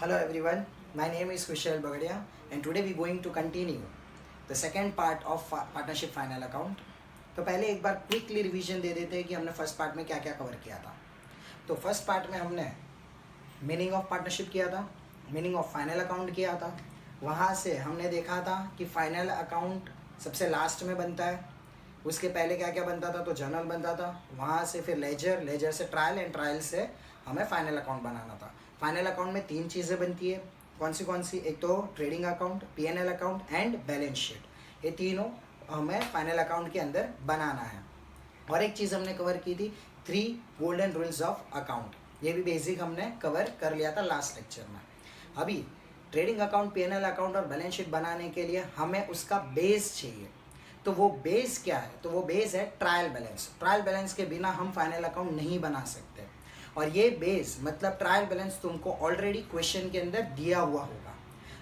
Hello everyone, my name is Kushal Bagadia and today we going to continue the second part of partnership final account. तो पहले एक बार quickly revision दे देते हैं कि हमने first part में क्या क्या कवर किया था। तो फर्स्ट पार्ट में हमने मीनिंग ऑफ पार्टनरशिप किया था, मीनिंग ऑफ फाइनल अकाउंट किया था। वहाँ से हमने देखा था कि फाइनल अकाउंट सबसे लास्ट में बनता है, उसके पहले क्या क्या बनता था, तो जर्नल बनता था। वहाँ से फिर लेजर, लेजर से ट्रायल एंड ट्रायल से हमें फाइनल अकाउंट बनाना था। फाइनल अकाउंट में 3 चीज़ें बनती है। कौन सी? एक तो trading account, PNL account and balance sheet. ये तीनों हमें फाइनल अकाउंट के अंदर बनाना है। और एक चीज़ हमने कवर की थी 3 गोल्डन रूल्स ऑफ अकाउंट। ये भी बेसिक हमने कवर कर लिया था लास्ट लेक्चर में। अभी ट्रेडिंग अकाउंट, पीएनएल अकाउंट और बैलेंस शीट बनाने के लिए हमें उसका बेस चाहिए। तो वो बेस क्या है? तो वो बेस है ट्रायल बैलेंस। ट्रायल बैलेंस के बिना हम फाइनल अकाउंट नहीं बना सकते। और ये बेस मतलब ट्रायल बैलेंस तुमको ऑलरेडी क्वेश्चन के अंदर दिया हुआ होगा।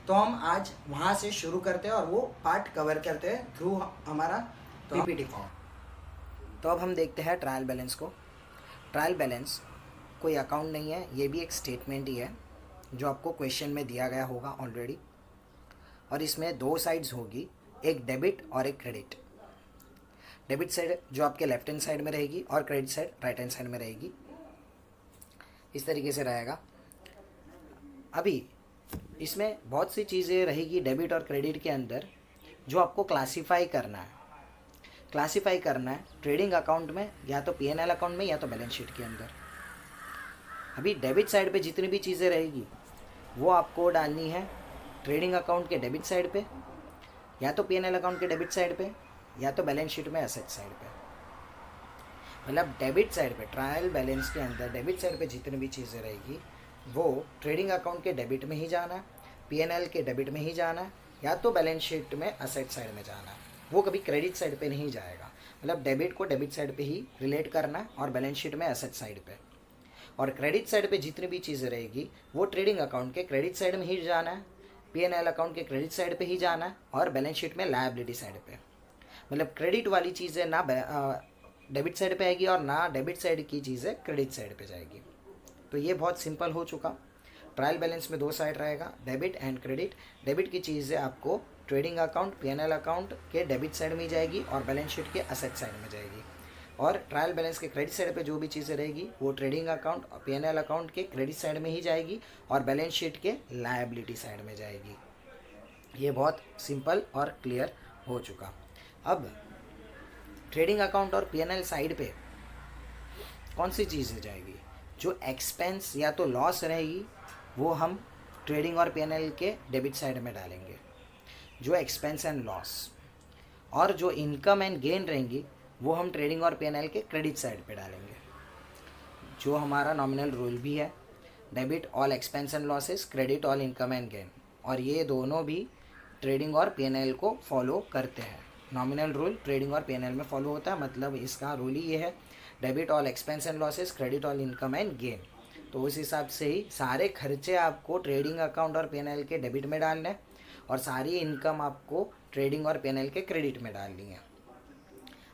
तो हम आज वहाँ से शुरू करते हैं और वो पार्ट कवर करते हैं थ्रू हमारा पीपीटी फॉर्म। तो अब हम देखते हैं ट्रायल बैलेंस को। ट्रायल बैलेंस कोई अकाउंट नहीं है, ये भी एक स्टेटमेंट ही है जो आपको क्वेश्चन में दिया गया होगा ऑलरेडी। और इसमें 2 साइड्स होगी, एक डेबिट और एक क्रेडिट। डेबिट साइड जो आपके लेफ्ट हैंड साइड में रहेगी और credit side right hand side में रहेगी। इस तरीके से रहेगा। अभी इसमें बहुत सी चीज़ें रहेगी डेबिट और क्रेडिट के अंदर जो आपको क्लासीफाई करना है। क्लासीफाई करना है ट्रेडिंग अकाउंट में, या तो पीएनएल अकाउंट में, या तो बैलेंस शीट के अंदर। अभी डेबिट साइड पे जितनी भी चीज़ें रहेगी वो आपको डालनी है ट्रेडिंग अकाउंट के डेबिट साइड पे, या तो पीएनएल अकाउंट के डेबिट साइड पे, या तो बैलेंस शीट में एसेट साइड पे। मतलब डेबिट साइड पे ट्रायल बैलेंस के अंदर डेबिट साइड पे जितनी भी चीज़ें रहेगी वो ट्रेडिंग अकाउंट के डेबिट में ही जाना है, पीएनएल के डेबिट में ही जाना है, या तो बैलेंस शीट में एसेट साइड में जाना है। वो कभी क्रेडिट साइड पे नहीं जाएगा। मतलब डेबिट को डेबिट साइड पे ही रिलेट करना है और बैलेंस शीट में एसेट साइड पे। और क्रेडिट साइड पे जितनी भी चीज़ें रहेगी वो ट्रेडिंग अकाउंट के क्रेडिट साइड में ही जाना है, पीएनएल अकाउंट के क्रेडिट साइड पे ही जाना है, और बैलेंस शीट में लायबिलिटी साइड पे। मतलब क्रेडिट वाली चीज़ें ना डेबिट साइड पे आएगी और ना डेबिट साइड की चीज़ें क्रेडिट साइड पे जाएगी। तो ये बहुत सिंपल हो चुका। ट्रायल बैलेंस में 2 साइड रहेगा, डेबिट एंड क्रेडिट। डेबिट की चीज़ें आपको ट्रेडिंग अकाउंट, पीएनएल अकाउंट के डेबिट साइड में ही जाएगी और बैलेंस शीट के एसेट साइड में जाएगी। और ट्रायल बैलेंस के क्रेडिट साइड पे जो भी चीज़ें रहेगी वो ट्रेडिंग अकाउंट और पीएनएल अकाउंट के क्रेडिट साइड में ही जाएगी और बैलेंस शीट के लायबिलिटी साइड में जाएगी। ये बहुत सिंपल और क्लियर हो चुका। अब ट्रेडिंग अकाउंट और पीएनएल साइड पे कौन सी चीज़ें जाएगी? जो एक्सपेंस या तो लॉस रहेगी वो हम ट्रेडिंग और पीएनएल के डेबिट साइड में डालेंगे, जो एक्सपेंस एंड लॉस। और जो इनकम एंड गेन रहेंगी वो हम ट्रेडिंग और पीएनएल के क्रेडिट साइड पे डालेंगे, जो हमारा नॉमिनल रूल भी है, debit all expense and losses, credit all income and gain. और ये दोनों भी ट्रेडिंग और पीएनएल को फॉलो करते हैं। नॉमिनल रूल ट्रेडिंग और पीएनएल में फॉलो होता है, मतलब इसका रूल ही ये है, debit all expense and losses, credit all income and gain. तो उस हिसाब से ही सारे खर्चे आपको ट्रेडिंग अकाउंट और पीएनएल के डेबिट में डालने हैं और सारी इनकम आपको ट्रेडिंग और पीएनएल के क्रेडिट में डालनी है।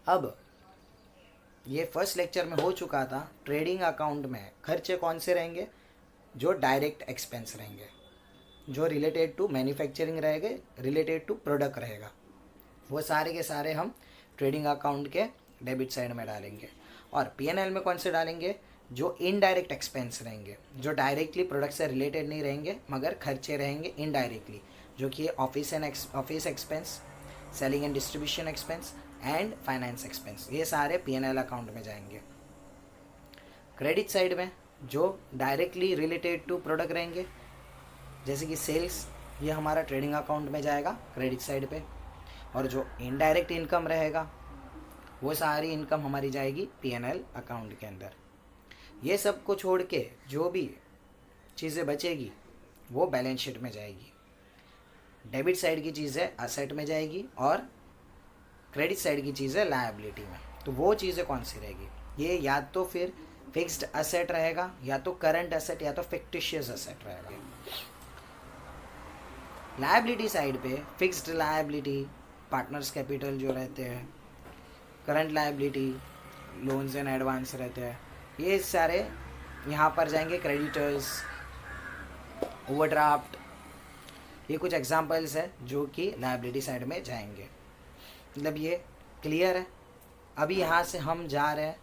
अब ये फर्स्ट लेक्चर में हो चुका था। ट्रेडिंग अकाउंट में खर्चे कौन से रहेंगे? जो डायरेक्ट एक्सपेंस रहेंगे, जो रिलेटेड टू मैन्युफैक्चरिंग रहेंगे, रिलेटेड टू प्रोडक्ट रहेगा, वो सारे के सारे हम ट्रेडिंग अकाउंट के डेबिट साइड में डालेंगे। और पीएनएल में कौन से डालेंगे? जो इनडायरेक्ट एक्सपेंस रहेंगे, जो डायरेक्टली प्रोडक्ट से रिलेटेड नहीं रहेंगे मगर खर्चे रहेंगे इनडायरेक्टली, जो कि office expense, selling and distribution expense and finance expense, ये सारे पीएनएल अकाउंट में जाएंगे। क्रेडिट साइड में जो डायरेक्टली रिलेटेड टू प्रोडक्ट रहेंगे जैसे कि सेल्स, ये हमारा ट्रेडिंग अकाउंट में जाएगा क्रेडिट साइड पे। और जो इनडायरेक्ट इनकम रहेगा वो सारी इनकम हमारी जाएगी पीएनएल अकाउंट के अंदर। ये सब को छोड़ के जो भी चीज़ें बचेगी वो बैलेंस शीट में जाएगी। डेबिट साइड की चीज़ें एसेट में जाएगी और क्रेडिट साइड की चीज़ें लायबिलिटी में। तो वो चीज़ें कौन सी रहेगी? ये या तो फिर फिक्स्ड एसेट रहेगा, या तो करंट एसेट, या तो फिक्टिशियस एसेट रहेगा। लायबिलिटी साइड पे फिक्स्ड लायबिलिटी, पार्टनर्स कैपिटल जो रहते हैं, current liability, loans and advance रहते हैं, ये सारे यहाँ पर जाएंगे। क्रेडिटर्स, ओवरड्राफ्ट, ये कुछ एग्जांपल्स है जो कि लायबिलिटी साइड में जाएंगे। मतलब ये क्लियर है। अभी यहाँ से हम जा रहे हैं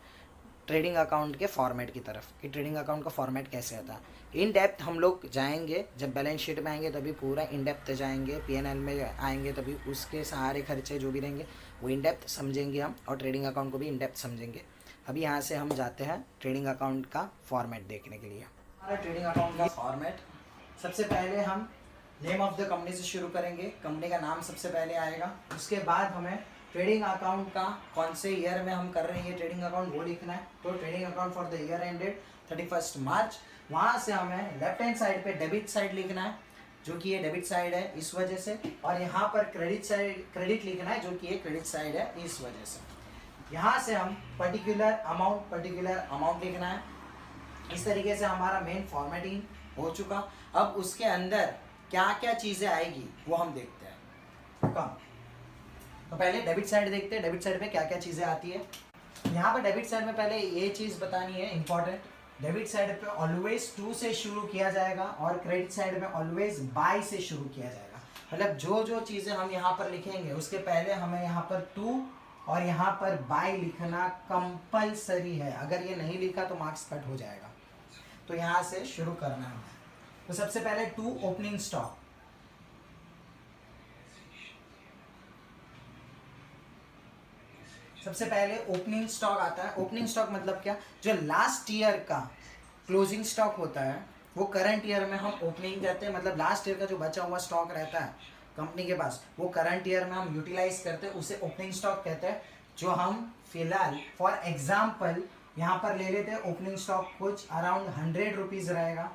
ट्रेडिंग अकाउंट के फॉर्मेट की तरफ कि ट्रेडिंग अकाउंट का फॉर्मेट कैसे आता है। इन डेप्थ हम लोग जाएंगे, जब बैलेंस शीट में आएंगे तभी पूरा इन डेप्थ जाएंगे, पीएनएल में आएंगे तभी उसके सारे खर्चे जो भी रहेंगे वो इन डेप्थ समझेंगे हम, और ट्रेडिंग अकाउंट को भी इन डेप्थ समझेंगे। अभी यहाँ से हम जाते हैं ट्रेडिंग अकाउंट का फॉर्मेट देखने के लिए। हमारा ट्रेडिंग अकाउंट का फॉर्मेट, सबसे पहले हम नेम ऑफ द कंपनी से शुरू करेंगे। कंपनी का नाम सबसे पहले आएगा, उसके बाद हमें ट्रेडिंग अकाउंट का कौन से ईयर में हम कर रहे हैं ये ट्रेडिंग अकाउंट वो लिखना है। तो trading account for the year ended 31 मार्च। वहाँ से हमें लेफ्ट हैंड साइड पे डेबिट साइड लिखना है, जो कि ये डेबिट साइड है इस वजह से, और यहाँ पर क्रेडिट लिखना है, जो कि ये क्रेडिट साइड है इस वजह से। यहाँ से हम पर्टिकुलर अमाउंट लिखना है। इस तरीके से हमारा मेन फॉर्मेटिंग हो चुका। अब उसके अंदर क्या क्या चीज़ें आएगी वो हम देखते हैं। कम तो पहले डेबिट साइड देखते हैं, डेबिट साइड में क्या क्या चीज़ें आती है। यहाँ पर डेबिट साइड में पहले ये चीज़ बतानी है इंपॉर्टेंट, डेबिट साइड पे ऑलवेज 2 से शुरू किया जाएगा और क्रेडिट साइड में ऑलवेज बाय से शुरू किया जाएगा। मतलब जो जो चीज़ें हम यहाँ पर लिखेंगे उसके पहले हमें यहाँ पर 2 और यहाँ पर बाय लिखना कंपलसरी है। अगर ये नहीं लिखा तो मार्क्स कट हो जाएगा। तो यहाँ से शुरू करना है। तो सबसे पहले 2 ओपनिंग स्टॉक, सबसे पहले ओपनिंग स्टॉक आता है। ओपनिंग स्टॉक मतलब क्या, जो लास्ट ईयर का क्लोजिंग स्टॉक होता है वो करंट ईयर में हम ओपनिंग कहते हैं। मतलब लास्ट ईयर का जो बचा हुआ स्टॉक रहता है कंपनी के पास वो करंट ईयर में हम यूटिलाइज करते हैं, उसे ओपनिंग स्टॉक कहते हैं। जो हम फिलहाल फॉर एग्जाम्पल यहाँ पर ले लेते हैं, ओपनिंग स्टॉक कुछ अराउंड 100 रुपीज़ रहेगा।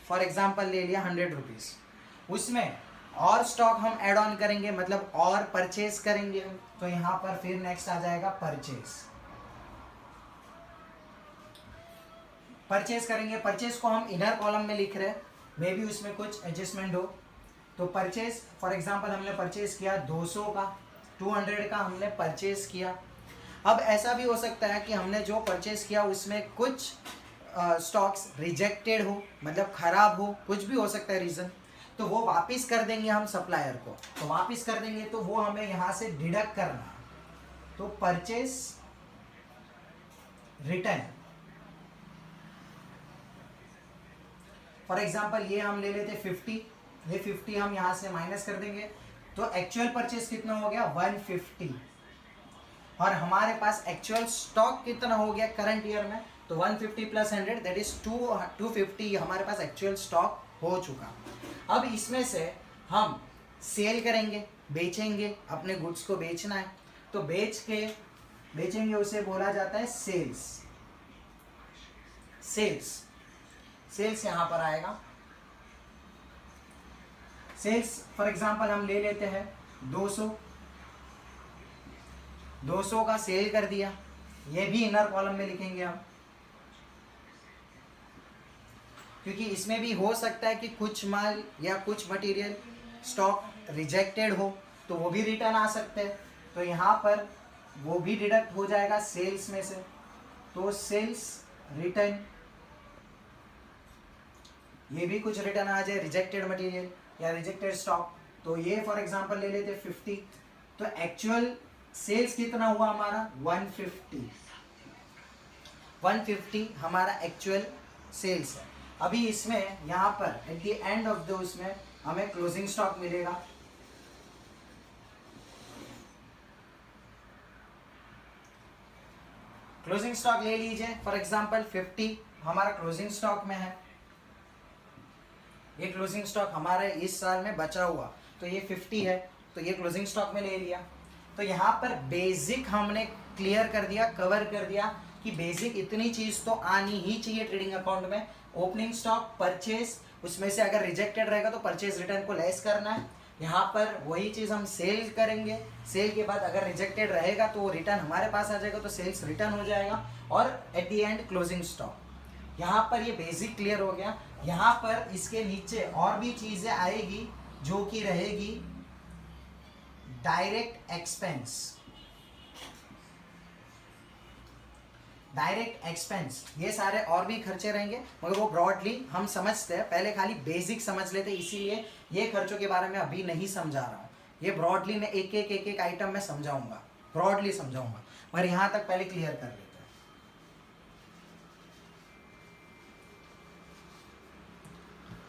फॉर एग्जाम्पल ले लिया 100 रुपीज़, उसमें और स्टॉक हम ऐड ऑन करेंगे, मतलब और परचेज करेंगे। तो यहाँ पर फिर नेक्स्ट आ जाएगा परचेज करेंगे। परचेज को हम इनर कॉलम में लिख रहे हैं, मे बी उसमें कुछ एडजस्टमेंट हो। तो परचेज फॉर एग्जांपल हमने परचेज किया 200 का, 200 का हमने परचेज किया। अब ऐसा भी हो सकता है कि हमने जो परचेज किया उसमें कुछ स्टॉक्स रिजेक्टेड हो, मतलब खराब हो, कुछ भी हो सकता है रीज़न। तो वो वापस कर देंगे हम सप्लायर को। तो वापस कर देंगे तो वो हमें यहाँ से डिडक्ट करना है। तो परचेज रिटर्न, फॉर एग्जांपल ये हम ले लेते 50, ये 50 हम यहाँ से माइनस कर देंगे। तो एक्चुअल परचेज कितना हो गया 150, और हमारे पास एक्चुअल स्टॉक कितना हो गया करंट ईयर में। तो 150 प्लस 100 दैट इज 250 हमारे पास एक्चुअल स्टॉक हो चुका। अब इसमें से हम सेल करेंगे, बेचेंगे, अपने गुड्स को बेचना है। तो बेचेंगे उसे बोला जाता है सेल्स यहाँ पर आएगा। सेल्स फॉर एग्जांपल हम ले लेते हैं 200 का सेल कर दिया, ये भी इनर कॉलम में लिखेंगे हम, क्योंकि इसमें भी हो सकता है कि कुछ माल या कुछ मटेरियल स्टॉक रिजेक्टेड हो तो वो भी रिटर्न आ सकते हैं। तो यहाँ पर वो भी डिडक्ट हो जाएगा सेल्स में से। तो सेल्स रिटर्न, ये भी कुछ रिटर्न आ जाए, रिजेक्टेड मटेरियल या रिजेक्टेड स्टॉक। तो ये फॉर एग्जांपल ले लेते 50। तो एक्चुअल सेल्स कितना हुआ हमारा 150 हमारा एक्चुअल सेल्स है। अभी इसमें यहाँ पर at the end of the उसमें हमें क्लोजिंग स्टॉक मिलेगा। क्लोजिंग स्टॉक ले लीजिए, फॉर एग्जांपल 50 हमारा क्लोजिंग स्टॉक में है। ये क्लोजिंग स्टॉक हमारा इस साल में बचा हुआ, तो ये 50 है, तो ये क्लोजिंग स्टॉक में ले लिया। तो यहाँ पर बेसिक हमने क्लियर कर दिया, कवर कर दिया कि बेसिक इतनी चीज़ तो आनी ही चाहिए ट्रेडिंग अकाउंट में। ओपनिंग स्टॉक, परचेज, उसमें से अगर रिजेक्टेड रहेगा तो परचेज रिटर्न को लेस करना है। यहाँ पर वही चीज़ हम सेल करेंगे, सेल के बाद अगर रिजेक्टेड रहेगा तो वो रिटर्न हमारे पास आ जाएगा, तो सेल्स रिटर्न हो जाएगा। और at the end closing stock. यहाँ पर ये बेसिक क्लियर हो गया। यहाँ पर इसके नीचे और भी चीज़ें आएगी जो कि रहेगी डायरेक्ट एक्सपेंस। डायरेक्ट एक्सपेंस, ये सारे और भी खर्चे रहेंगे मगर वो ब्रॉडली हम समझते हैं, पहले खाली बेसिक समझ लेते, इसीलिए ये खर्चों के बारे में अभी नहीं समझा रहा हूँ। ये ब्रॉडली मैं एक एक आइटम में समझाऊंगा, ब्रॉडली समझाऊंगा, मगर यहाँ तक पहले क्लियर कर लेते हैं।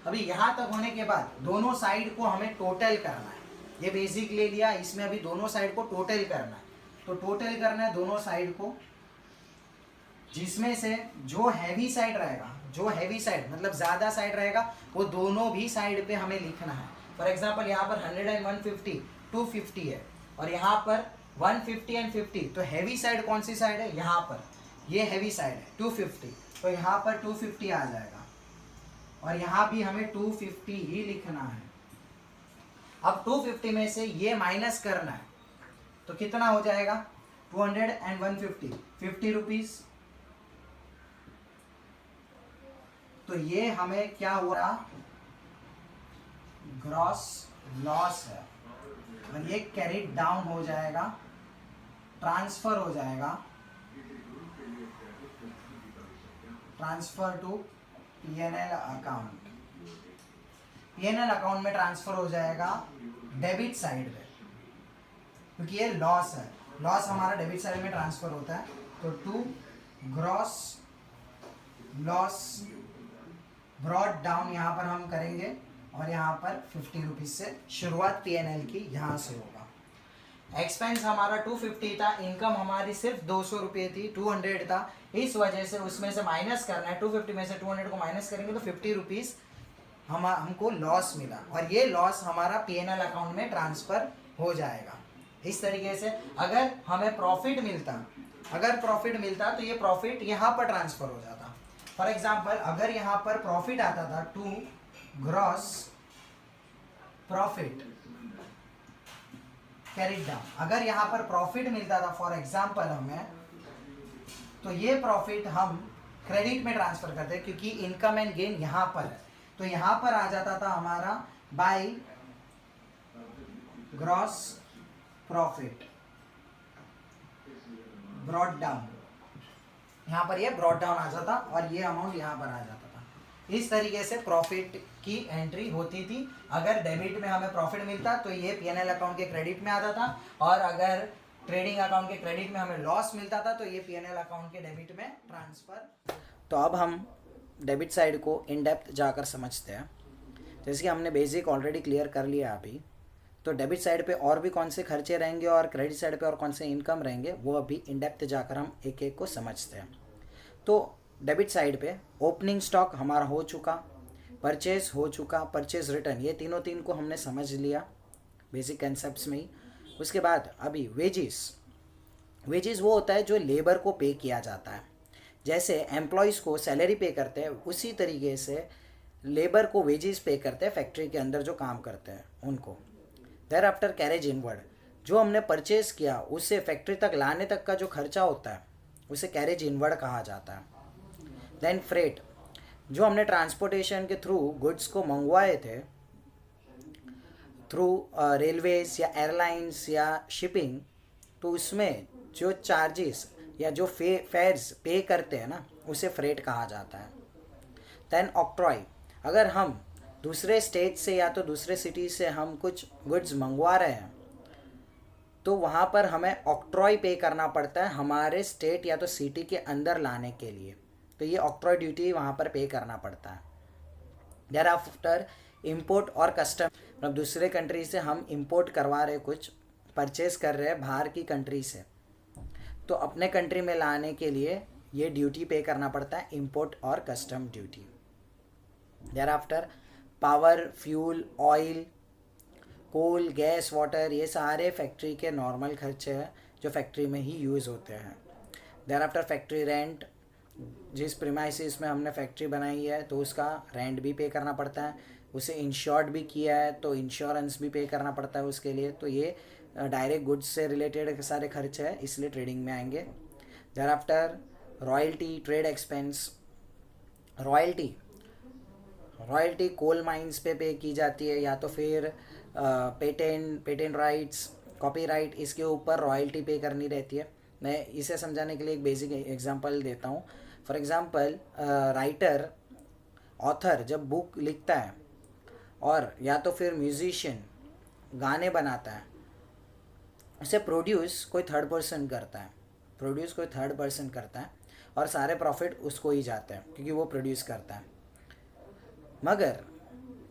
अभी यहाँ तक होने के बाद दोनों साइड को हमें टोटल करना है। ये बेसिक ले लिया, इसमें अभी दोनों साइड को टोटल करना है। तो टोटल करना है दोनों साइड को, जिसमें से जो हैवी साइड रहेगा, जो हैवी साइड मतलब ज़्यादा साइड रहेगा, वो दोनों भी साइड पे हमें लिखना है। फॉर एग्जांपल यहाँ पर 100 एंड 150 250 है, और यहाँ पर 150 एंड 50, तो हैवी साइड कौन सी साइड है? यहाँ पर ये हैवी साइड है 250, तो यहाँ पर 250 आ जाएगा, और यहाँ भी हमें 250 ही लिखना है। अब 250 में से ये माइनस करना है, तो कितना हो जाएगा? 200 एंड 150 50 रुपीज। तो ये हमें क्या हो रहा? ग्रॉस लॉस है, और ये कैरिड डाउन हो जाएगा, ट्रांसफर हो जाएगा, transfer to PNL account. PNL account में ट्रांसफर हो जाएगा डेबिट साइड पे, क्योंकि ये लॉस है, लॉस हमारा डेबिट साइड में ट्रांसफर होता है। तो to gross loss brought down यहाँ पर हम करेंगे, और यहाँ पर 50 रुपीज से शुरुआत पीएनएल की यहाँ से होगा। एक्सपेंस हमारा 250 था, इनकम हमारी सिर्फ 200 रुपये थी, 200 था, इस वजह से उसमें से माइनस करना है। 250 में से 200 को माइनस करेंगे तो 50 रुपीज़ हमको लॉस मिला, और ये लॉस हमारा पीएनएल अकाउंट में ट्रांसफ़र हो जाएगा। इस तरीके से अगर हमें प्रॉफिट मिलता, तो ये प्रॉफिट यहाँ पर ट्रांसफ़र हो जाता। फॉर एग्जाम्पल अगर यहाँ पर प्रॉफिट आता था, to gross profit carried down, अगर यहाँ पर प्रॉफिट मिलता था फॉर एग्जाम्पल हमें, तो ये प्रॉफिट हम क्रेडिट में ट्रांसफर करते हैं, क्योंकि इनकम एंड गेन यहाँ पर है। तो यहाँ पर आ जाता था हमारा by gross profit brought down, यहाँ पर ये ब्रॉड डाउन आ जाता, और ये अमाउंट यहाँ पर आ जाता था। इस तरीके से प्रॉफिट की एंट्री होती थी। अगर डेबिट में हमें प्रॉफिट मिलता तो ये पीएनएल अकाउंट के क्रेडिट में आता था, और अगर ट्रेडिंग अकाउंट के क्रेडिट में हमें लॉस मिलता था तो ये पीएनएल अकाउंट के डेबिट में ट्रांसफ़र। तो अब हम डेबिट साइड को इन डेप्थ जाकर समझते हैं। जैसे कि हमने बेसिक ऑलरेडी क्लियर कर लिया अभी, तो डेबिट साइड पे और भी कौन से खर्चे रहेंगे और क्रेडिट साइड पे और कौन से इनकम रहेंगे, वो अभी इन डेप्थ जाकर हम एक एक को समझते हैं। तो डेबिट साइड पे ओपनिंग स्टॉक हमारा हो चुका, परचेज हो चुका, परचेज रिटर्न, ये तीन को हमने समझ लिया बेसिक कंसेप्ट्स में ही। उसके बाद अभी वेजेस वो होता है जो लेबर को पे किया जाता है। जैसे एम्प्लॉयज़ को सैलरी पे करते हैं, उसी तरीके से लेबर को वेजेस पे करते हैं फैक्ट्री के अंदर जो काम करते हैं उनको। देयर आफ्टर कैरेज इनवर्ड, जो हमने परचेज किया उससे फैक्ट्री तक लाने तक का जो खर्चा होता है उसे कैरेज इनवर्ड कहा जाता है। देन फ्रेट, जो हमने ट्रांसपोर्टेशन के थ्रू गुड्स को मंगवाए थे थ्रू रेलवेज या एयरलाइंस या शिपिंग, तो उसमें जो चार्जेस या जो फेयर्स पे करते हैं ना, उसे फ्रेट कहा जाता है। देन ऑक्ट्रॉय, अगर हम दूसरे स्टेट से या तो दूसरे सिटी से हम कुछ गुड्स मंगवा रहे हैं तो वहाँ पर हमें ऑक्ट्रॉय पे करना पड़ता है हमारे स्टेट या तो सिटी के अंदर लाने के लिए, तो ये ऑक्ट्रॉय ड्यूटी वहाँ पर पे करना पड़ता है। देयर आफ्टर इम्पोर्ट और कस्टम, मतलब दूसरे कंट्री से हम इम्पोर्ट करवा रहे, कुछ परचेज कर रहे हैं बाहर की कंट्री से, तो अपने कंट्री में लाने के लिए ये ड्यूटी पे करना पड़ता है, इम्पोर्ट और custom duty. Thereafter power, fuel, oil, coal, gas, water, ये सारे फैक्ट्री के नॉर्मल खर्चे हैं जो फैक्ट्री में ही यूज़ होते हैं। देयर आफ्टर फैक्ट्री रेंट, जिस प्रीमाइसिस में हमने फैक्ट्री बनाई है तो उसका रेंट भी पे करना पड़ता है, उसे इंश्योर्ड भी किया है तो इंश्योरेंस भी पे करना पड़ता है उसके लिए, तो ये डायरेक्ट गुड्स से रिलेटेड सारे खर्चे हैं, इसलिए ट्रेडिंग में आएंगे। Thereafter royalty, trade expense, royalty coal mines पे की जाती है, या तो फिर पेटेंट राइट्स, कॉपीराइट, इसके ऊपर रॉयल्टी पे करनी रहती है। मैं इसे समझाने के लिए एक बेसिक एग्जांपल देता हूँ. फॉर एग्जांपल राइटर, ऑथर जब बुक लिखता है और या तो फिर म्यूजिशियन गाने बनाता है, उसे प्रोड्यूस कोई थर्ड पर्सन करता है. प्रोड्यूस कोई थर्ड पर्सन करता है और सारे प्रॉफिट उसको ही जाते हैं क्योंकि वो प्रोड्यूस करता है. मगर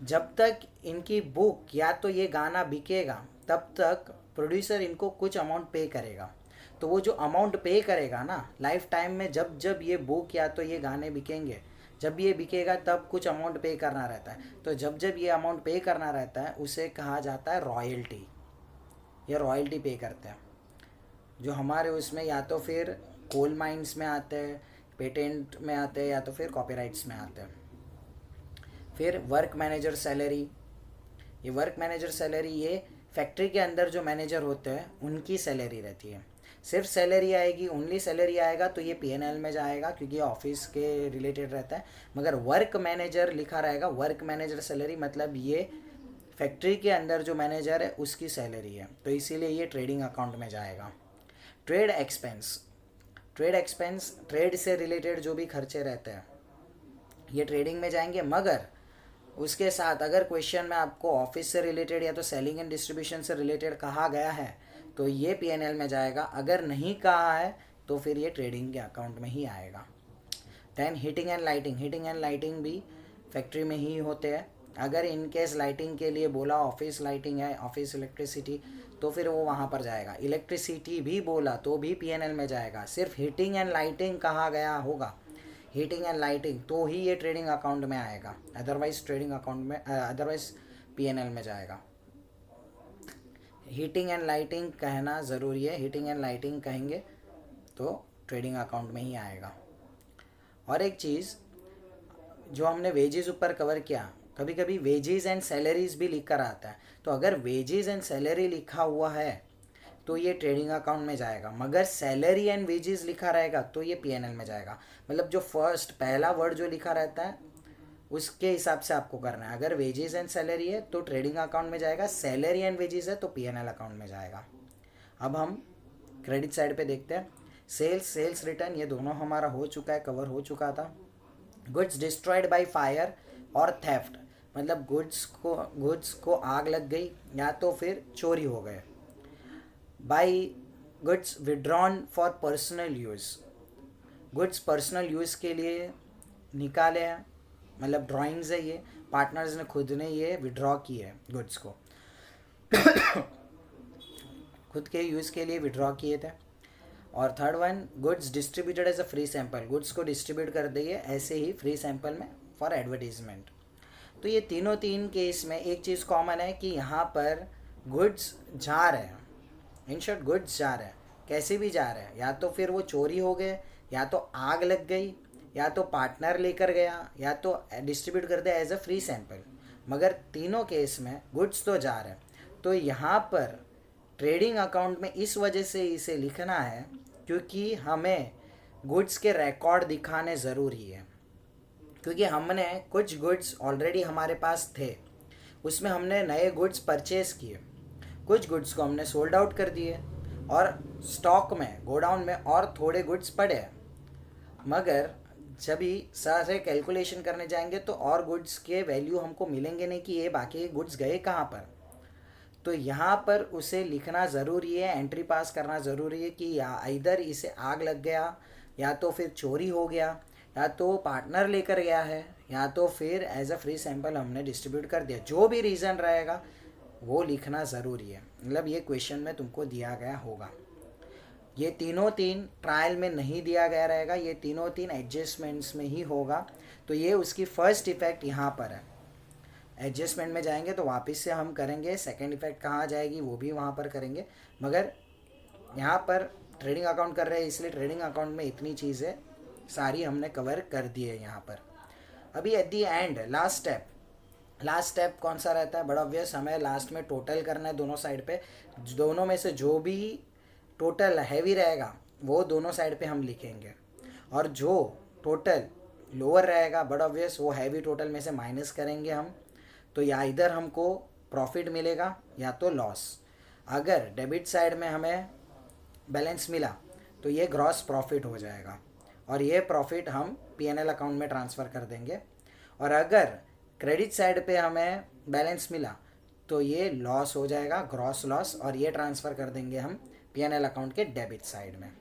जब तक इनकी बुक या तो ये गाना बिकेगा तब तक प्रोड्यूसर इनको कुछ अमाउंट पे करेगा. तो वो जो अमाउंट पे करेगा ना, लाइफ टाइम में जब जब ये बुक या तो ये गाने बिकेंगे, जब ये बिकेगा तब कुछ अमाउंट पे करना रहता है. तो जब जब ये अमाउंट पे करना रहता है उसे कहा जाता है रॉयल्टी. ये रॉयल्टी पे करते हैं जो हमारे उसमें या तो फिर कोल माइंस में आते हैं, पेटेंट में आते हैं या तो फिर कॉपीराइट्स में आते हैं. फिर वर्क मैनेजर सैलरी. ये वर्क मैनेजर सैलरी ये फैक्ट्री के अंदर जो मैनेजर होते हैं उनकी सैलरी रहती है. सिर्फ सैलरी आएगी, ओनली सैलरी आएगा तो ये P&L में जाएगा क्योंकि ये ऑफिस के रिलेटेड रहता है. मगर वर्क मैनेजर लिखा रहेगा, वर्क मैनेजर सैलरी मतलब ये फैक्ट्री के अंदर जो मैनेजर है उसकी सैलरी है, तो इसीलिए ये ट्रेडिंग अकाउंट में जाएगा. Trade expense. Trade expense trade से रिलेटेड जो भी खर्चे रहते हैं ये ट्रेडिंग में जाएंगे. मगर उसके साथ अगर क्वेश्चन में आपको ऑफिस से रिलेटेड या तो सेलिंग एंड डिस्ट्रीब्यूशन से रिलेटेड कहा गया है तो ये P&L में जाएगा. अगर नहीं कहा है तो फिर ये ट्रेडिंग के अकाउंट में ही आएगा. Then heating and lighting. Heating and lighting भी फैक्ट्री में ही होते हैं. अगर इन केस लाइटिंग के लिए बोला ऑफिस लाइटिंग है, ऑफिस इलेक्ट्रिसिटी, तो फिर वो वहाँ पर जाएगा. इलेक्ट्रिसिटी भी बोला तो भी P&L में जाएगा. सिर्फ हीटिंग एंड लाइटिंग कहा गया होगा, हीटिंग एंड लाइटिंग, तो ही ये ट्रेडिंग अकाउंट में आएगा. अदरवाइज ट्रेडिंग अकाउंट में अदरवाइज P&L में जाएगा. हीटिंग एंड लाइटिंग कहना ज़रूरी है. हीटिंग एंड लाइटिंग कहेंगे तो ट्रेडिंग अकाउंट में ही आएगा. और एक चीज़ जो हमने वेजेस ऊपर कवर किया, कभी कभी वेजेस एंड सैलरीज भी लिख कर आता है. तो अगर वेजेस एंड सैलरी लिखा हुआ है तो ये ट्रेडिंग अकाउंट में जाएगा. मगर सैलरी एंड वेजेस लिखा रहेगा तो ये P&L में जाएगा. मतलब जो फर्स्ट पहला वर्ड जो लिखा रहता है उसके हिसाब से आपको करना है. अगर वेजेस एंड सैलरी है तो ट्रेडिंग अकाउंट में जाएगा, सैलरी एंड वेजेस है तो P&L अकाउंट में जाएगा. अब हम क्रेडिट साइड पे देखते हैं. सेल्स रिटर्न ये दोनों हमारा हो चुका है, कवर हो चुका था. गुड्स डिस्ट्रॉयड बाय फायर और थेफ्ट, मतलब गुड्स को आग लग गई या तो फिर चोरी हो गए. By goods withdrawn for personal use. Goods personal use के लिए निकाले हैं, मतलब ड्राइंग्स है, ये पार्टनर्स ने खुद ने ये विड्रॉ की है गुड्स को खुद के यूज़ के लिए विड्रॉ किए थे. और third one, goods distributed as a free sample. Goods को डिस्ट्रीब्यूट कर दिए ऐसे ही फ्री सैंपल में फॉर एडवर्टीजमेंट. तो ये तीन केस में एक चीज़ कॉमन है कि यहाँ पर गुड्स जा रहे हैं. इन शॉर्ट गुड्स जा रहे हैं, कैसे भी जा रहे हैं, या तो फिर वो चोरी हो गए, या तो आग लग गई, या तो पार्टनर लेकर गया, या तो डिस्ट्रीब्यूट कर दिया एज अ फ्री सैंपल. मगर तीनों केस में गुड्स तो जा रहे हैं. तो यहाँ पर ट्रेडिंग अकाउंट में इस वजह से इसे लिखना है क्योंकि हमें गुड्स के रिकॉर्ड दिखाने ज़रूरी है. क्योंकि हमने कुछ गुड्स ऑलरेडी हमारे पास थे, उसमें हमने नए गुड्स परचेज़ किए, कुछ गुड्स को हमने सोल्ड आउट कर दिए और स्टॉक में गोडाउन में और थोड़े गुड्स पड़े. मगर जब ही सारे कैलकुलेशन करने जाएंगे तो और गुड्स के वैल्यू हमको मिलेंगे नहीं कि ये बाकी गुड्स गए कहाँ पर. तो यहाँ पर उसे लिखना ज़रूरी है, एंट्री पास करना ज़रूरी है कि या इधर इसे आग लग गया, या तो फिर चोरी हो गया, या तो पार्टनर लेकर गया है, या तो फिर एज अ फ्री सैंपल हमने डिस्ट्रीब्यूट कर दिया. जो भी रीज़न रहेगा वो लिखना ज़रूरी है. मतलब ये क्वेश्चन में तुमको दिया गया होगा. ये तीनों ट्रायल में नहीं दिया गया रहेगा, ये तीनों एडजस्टमेंट्स में ही होगा. तो ये उसकी फर्स्ट इफेक्ट यहाँ पर है. एडजस्टमेंट में जाएंगे तो वापस से हम करेंगे. सेकंड इफेक्ट कहाँ जाएगी वो भी वहाँ पर करेंगे. मगर यहाँ पर ट्रेडिंग अकाउंट कर रहे हैं इसलिए ट्रेडिंग अकाउंट में इतनी चीज़ें सारी हमने कवर कर दी है यहाँ पर. अभी at the and last step कौन सा रहता है? बड़ा ऑब्वियस, हमें लास्ट में टोटल करना है दोनों साइड पे. दोनों में से जो भी टोटल हैवी रहेगा वो दोनों साइड पे हम लिखेंगे, और जो टोटल लोअर रहेगा बड़ा ऑब्वियस वो हैवी टोटल में से माइनस करेंगे हम. तो या इधर हमको प्रॉफिट मिलेगा या तो लॉस. अगर डेबिट साइड में हमें बैलेंस मिला तो तो ये ग्रॉस प्रॉफिट हो जाएगा और ये प्रॉफिट हम P&L अकाउंट में ट्रांसफ़र कर देंगे। और अगर क्रेडिट साइड पे हमें बैलेंस मिला तो ये लॉस हो जाएगा, ग्रॉस लॉस, और ये ट्रांसफ़र कर देंगे हम P&L अकाउंट के डेबिट साइड में।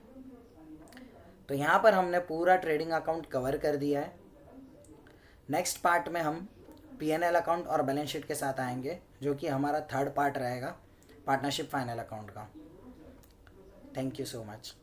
तो यहाँ पर हमने पूरा ट्रेडिंग अकाउंट कवर कर दिया है। नेक्स्ट पार्ट में हम P&L अकाउंट और बैलेंस शीट के साथ आएंगे, जो कि हमारा थर्ड पार्ट रहेगा पार्टनरशिप फाइनल अकाउंट का। Thank you so much.